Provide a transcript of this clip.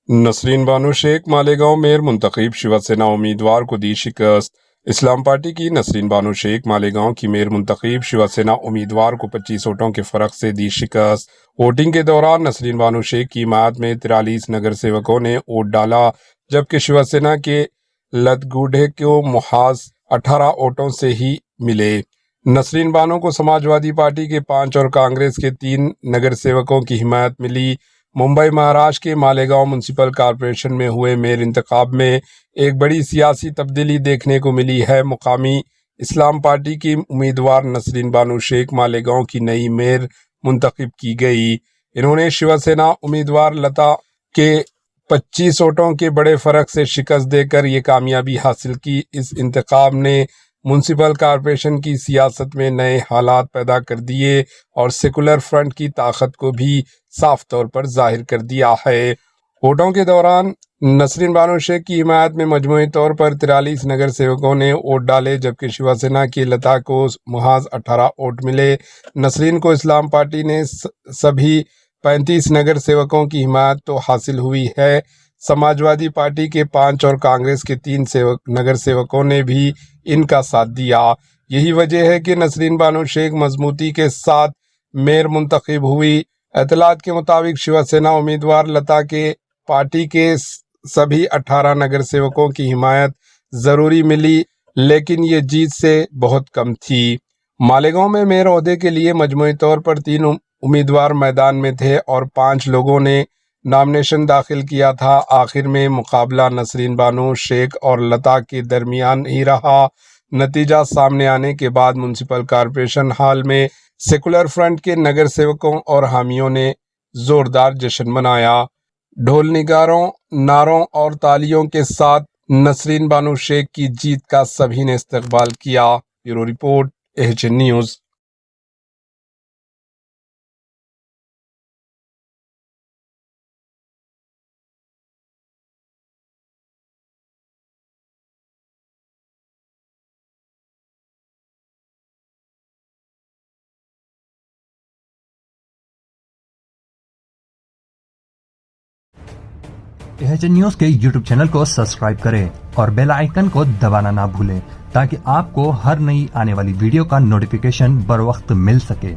نسرین بانو شیخ Malegaon mayor منتخب، شیوسینا امیدوار کو دی شکست۔ اسلام پارٹی کی نسرین بانو شیخ مالیگاؤں کی میئر منتخب، شیوسینا امیدوار کو 25 ووٹوں کے فرق سے دی شکست۔ ووٹنگ کے دوران نسرین بانو شیخ کی حمایت میں 43 نگر سیوکوں نے ووٹ ڈالا، جبکہ شیوسینا کے لتگوڈے کو محض 18 ووٹوں سے ہی ملے۔ نسرین بانو کو سماجوادی پارٹی کے 5 اور کانگریس کے 3 نگر سیوکوں کی حمایت ملی۔ ممبئی مہاراشٹر کے مالیگاؤں میونسپل کارپوریشن میں ہوئے میئر انتخاب میں ایک بڑی سیاسی تبدیلی دیکھنے کو ملی ہے۔ مقامی اسلام پارٹی کی امیدوار نسرین بانو شیخ مالیگاؤں کی نئی میئر منتخب کی گئی۔ انہوں نے شیوسینا امیدوار لتا کے 25 ووٹوں کے بڑے فرق سے شکست دے کر یہ کامیابی حاصل کی۔ اس انتخاب نے میونسپل کارپوریشن کی سیاست میں نئے حالات پیدا کر دیے اور سیکولر فرنٹ کی طاقت کو بھی صاف طور پر ظاہر کر دیا ہے۔ ووٹوں کے دوران نسرین بانو شیخ کی حمایت میں مجموعی طور پر 43 نگر سیوکوں نے ووٹ ڈالے، جبکہ شیوسینا کی لتا کو محض 18 ووٹ ملے۔ نسرین کو اسلام پارٹی نے سبھی 35 نگر سیوکوں کی حمایت تو حاصل ہوئی ہے۔ سماجوادی پارٹی کے 5 اور کانگریس کے 3 نگر سیوکوں نے بھی ان کا ساتھ دیا۔ یہی وجہ ہے کہ نسرین بانو شیخ مضبوطی کے ساتھ میئر منتخب ہوئی۔ اطلاعات کے مطابق شیوسینا امیدوار لتا کے پارٹی کے سبھی 18 نگر سیوکوں کی حمایت ضروری ملی، لیکن یہ جیت سے بہت کم تھی۔ مالیگاؤں میں میئر عہدے کے لیے مجموعی طور پر 3 امیدوار میدان میں تھے اور 5 لوگوں نے نامینیشن داخل کیا تھا۔ آخر میں مقابلہ نسرین بانو شیخ اور لتا کے درمیان ہی رہا۔ نتیجہ سامنے آنے کے بعد میونسپل کارپوریشن ہال میں سیکولر فرنٹ کے نگر سیوکوں اور حامیوں نے زوردار جشن منایا۔ ڈھول نگاروں، نعروں اور تالیوں کے ساتھ نسرین بانو شیخ کی جیت کا سبھی نے استقبال کیا۔ Bureau report, AHN news. AHN news کے YouTube چینل کو سبسکرائب کریں اور بیل آئیکن کو دبانا نہ بھولیں تاکہ آپ کو ہر نئی آنے والی ویڈیو کا نوٹیفیکیشن بر وقت مل سکے۔